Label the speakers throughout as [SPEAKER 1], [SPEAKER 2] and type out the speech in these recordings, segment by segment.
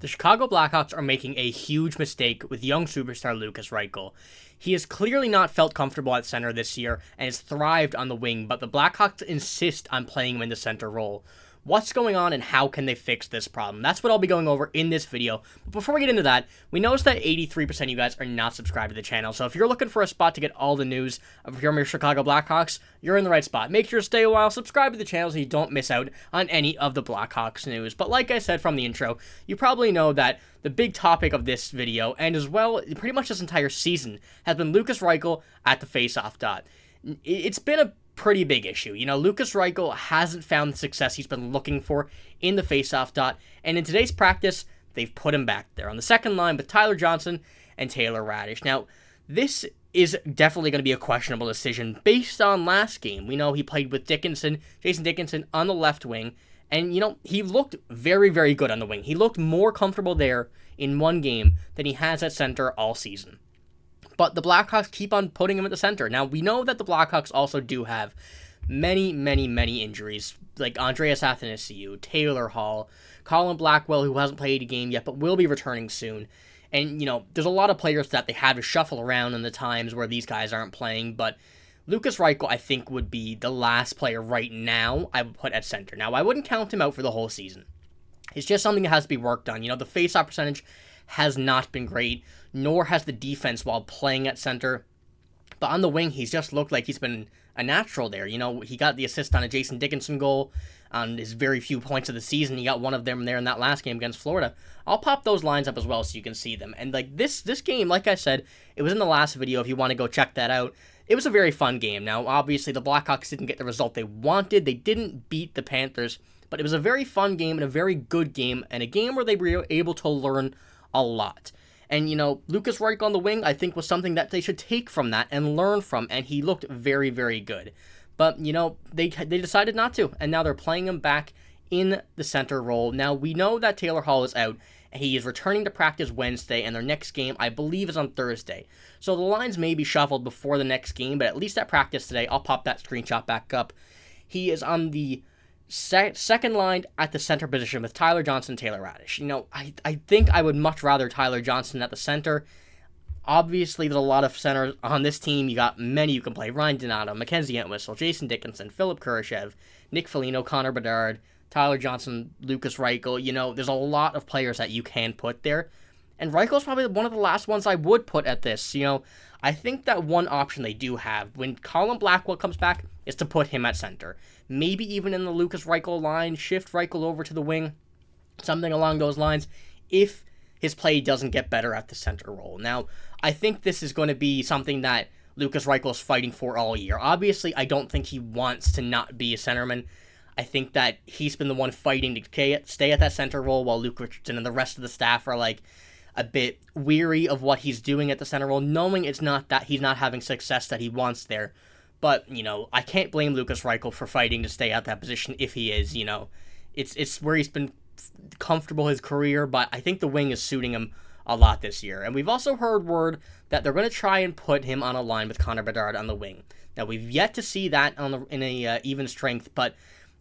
[SPEAKER 1] The Chicago Blackhawks are making a huge mistake with young superstar Lukas Reichel. He has clearly not felt comfortable at center this year and has thrived on the wing, but the Blackhawks insist on playing him in the center role. What's going on and how can they fix this problem? That's what I'll be going over in this video. But before we get into that, we noticed that 83% of you guys are not subscribed to the channel. So if you're looking for a spot to get all the news of your Chicago Blackhawks, you're in the right spot. Make sure to stay a while, subscribe to the channel so you don't miss out on any of the Blackhawks news. But like I said from the intro, you probably know that the big topic of this video, and as well pretty much this entire season, has been Lukas Reichel at the faceoff dot. It's been a pretty big issue. You know, Lukas Reichel hasn't found the success he's been looking for in the faceoff dot, and in today's practice, they've put him back there on the second line with Tyler Johnson and Taylor Raddysh. Now, this is definitely going to be a questionable decision based on last game. We know he played with Jason Dickinson on the left wing, and, you know, he looked very, very good on the wing. He looked more comfortable there in one game than he has at center all season. But the Blackhawks keep on putting him at the center. Now, we know that the Blackhawks also do have many injuries, like Andreas Athanasiou, Taylor Hall, Colin Blackwell, who hasn't played a game yet, but will be returning soon. And, you know, there's a lot of players that they have to shuffle around in the times where these guys aren't playing, but Lukas Reichel, I think, would be the last player right now I would put at center. Now, I wouldn't count him out for the whole season. It's just something that has to be worked on. You know, the faceoff percentage has not been great, nor has the defense while playing at center. But on the wing, he's just looked like he's been a natural there. You know, he got the assist on a Jason Dickinson goal on his very few points of the season. He got one of them there in that last game against Florida. I'll pop those lines up as well so you can see them. And like this game, like I said, it was in the last video if you want to go check that out. It was a very fun game. Now, obviously, the Blackhawks didn't get the result they wanted. They didn't beat the Panthers, but it was a very fun game and a very good game, and a game where they were able to learn a lot. And, you know, Lukas Reichel on the wing, I think, was something that they should take from that and learn from, and he looked very, very good. But, you know, they decided not to, and now they're playing him back in the center role. Now, we know that Taylor Hall is out. He is returning to practice Wednesday, and their next game, I believe, is on Thursday. So the lines may be shuffled before the next game, but at least at practice today, I'll pop that screenshot back up. He is on the second line at the center position with Tyler Johnson and Taylor Raddysh. You know, I think I would much rather Tyler Johnson at the center. Obviously, there's a lot of centers on this team. You got many you can play. Ryan Donato, Mackenzie Entwistle, Jason Dickinson, Philipp Kurashev, Nick Foligno, Connor Bedard, Tyler Johnson, Lukas Reichel. You know, there's a lot of players that you can put there. And Reichel's probably one of the last ones I would put at this. You know, I think that one option they do have when Colin Blackwell comes back is to put him at center. Maybe even in the Lukas Reichel line, shift Reichel over to the wing, something along those lines, if his play doesn't get better at the center role. Now, I think this is going to be something that Lukas Reichel is fighting for all year. Obviously, I don't think he wants to not be a centerman. I think that he's been the one fighting to stay at that center role, while Luke Richardson and the rest of the staff are like a bit weary of what he's doing at the center role, knowing it's not that he's not having success that he wants there. But, you know, I can't blame Lukas Reichel for fighting to stay at that position if he is, you know. It's where he's been comfortable his career, but I think the wing is suiting him a lot this year. And we've also heard word that they're going to try and put him on a line with Connor Bedard on the wing. Now, we've yet to see that in a even strength, but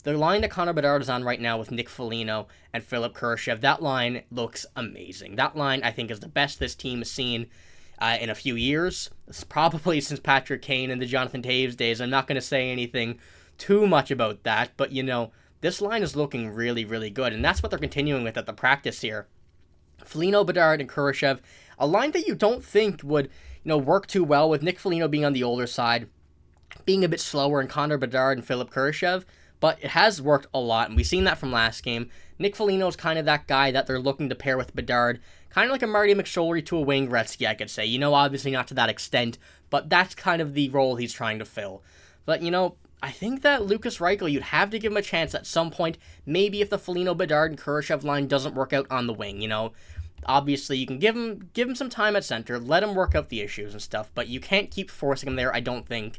[SPEAKER 1] the line that Connor Bedard is on right now with Nick Foligno and Philipp Kurashev, that line looks amazing. That line, I think, is the best this team has seen in a few years. It's probably since Patrick Kane and the Jonathan Toews days. I'm not going to say anything too much about that, but, you know, this line is looking really, really good, and that's what they're continuing with at the practice here. Foligno, Bedard, and Kurashev, a line that you don't think would, you know, work too well, with Nick Foligno being on the older side, being a bit slower, and Connor Bedard and Philipp Kurashev, but it has worked a lot, and we've seen that from last game. Nick Foligno is kind of that guy that they're looking to pair with Bedard, kind of like a Marty McSorley to a Wayne Gretzky, I could say. You know, obviously not to that extent, but that's kind of the role he's trying to fill. But, you know, I think that Lukas Reichel, you'd have to give him a chance at some point, maybe if the Foligno, Bedard, and Kurashev line doesn't work out on the wing, you know. Obviously, you can give him some time at center, let him work out the issues and stuff, but you can't keep forcing him there, I don't think,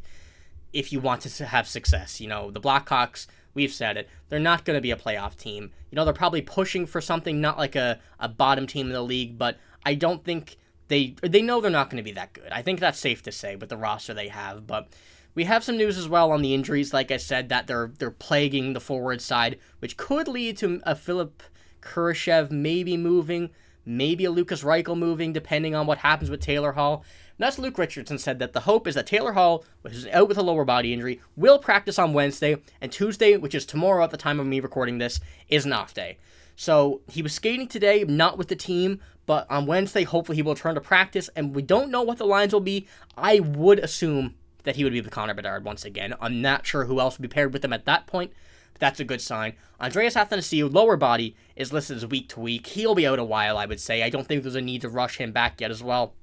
[SPEAKER 1] if you want to have success. You know, the Blackhawks, we've said it, they're not going to be a playoff team. You know, they're probably pushing for something, not like a bottom team in the league, but I don't think they know they're not going to be that good. I think that's safe to say with the roster they have, but we have some news as well on the injuries, like I said, that they're plaguing the forward side, which could lead to a Philipp Kurashev maybe moving, maybe a Lukas Reichel moving, depending on what happens with Taylor Hall. And that's Luke Richardson said that the hope is that Taylor Hall, which is out with a lower body injury, will practice on Wednesday, and Tuesday, which is tomorrow at the time of me recording this, is an off day. So he was skating today, not with the team, but on Wednesday, hopefully he will return to practice, and we don't know what the lines will be. I would assume that he would be with Connor Bedard once again. I'm not sure who else would be paired with him at that point, but that's a good sign. Andreas Athanasiou, lower body, is listed as week to week. He'll be out a while, I would say. I don't think there's a need to rush him back yet as well.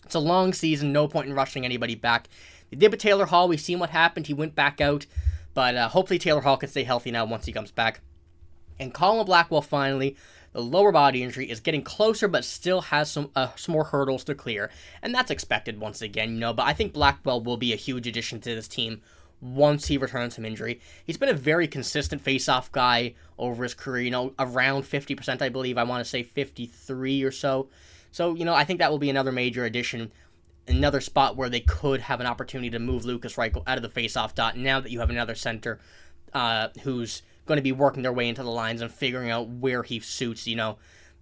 [SPEAKER 1] It's a long season, no point in rushing anybody back. They did with Taylor Hall. We've seen what happened. He went back out, but hopefully Taylor Hall can stay healthy now once he comes back. And Colin Blackwell, finally, the lower body injury is getting closer, but still has some more hurdles to clear. And that's expected once again, but I think Blackwell will be a huge addition to this team once he returns from injury. He's been a very consistent face-off guy over his career, around 50%, I believe. I want to say 53 or so. So, I think that will be another major addition, another spot where they could have an opportunity to move Lukas Reichel out of the face-off dot now that you have another center who's going to be working their way into the lines and figuring out where he suits,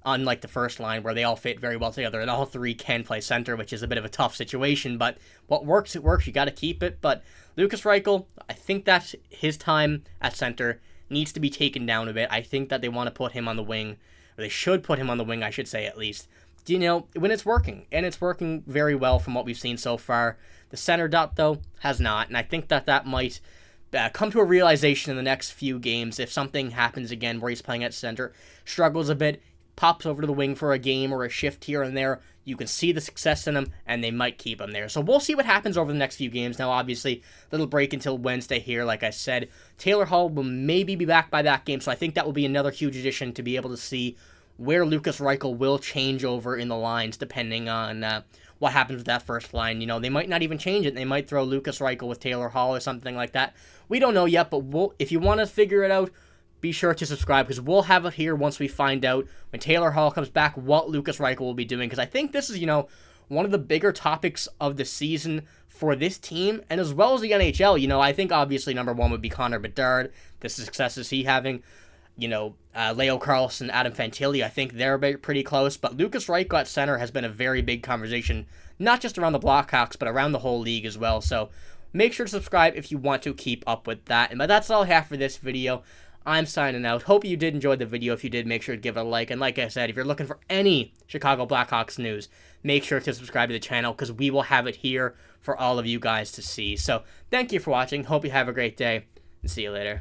[SPEAKER 1] unlike the first line where they all fit very well together and all three can play center, which is a bit of a tough situation, but what works, it works. You got to keep it. But Lukas Reichel, I think that his time at center needs to be taken down a bit. I think that they want to put him on the wing, or they should put him on the wing, I should say, at least. When it's working, and it's working very well from what we've seen so far. The center dot, though, has not, and I think that might come to a realization in the next few games. If something happens again where he's playing at center, struggles a bit, pops over to the wing for a game or a shift here and there, you can see the success in him, and they might keep him there. So we'll see what happens over the next few games. Now, obviously, little break until Wednesday here, like I said. Taylor Hall will maybe be back by that game, so I think that will be another huge addition to be able to see where Lukas Reichel will change over in the lines, depending on what happens with that first line. They might not even change it. They might throw Lukas Reichel with Taylor Hall or something like that. We don't know yet, but if you want to figure it out, be sure to subscribe, because we'll have it here once we find out when Taylor Hall comes back what Lukas Reichel will be doing, because I think this is, one of the bigger topics of the season for this team, and as well as the NHL. I think obviously number one would be Connor Bedard, the successes he having. Leo Carlson, Adam Fantilli, I think they're pretty close, but Lukas Reichel at center has been a very big conversation, not just around the Blackhawks, but around the whole league as well. So make sure to subscribe if you want to keep up with that. But that's all I have for this video. I'm signing out. Hope you did enjoy the video. If you did, make sure to give it a like. And like I said, if you're looking for any Chicago Blackhawks news, make sure to subscribe to the channel, because we will have it here for all of you guys to see. So thank you for watching. Hope you have a great day, and see you later.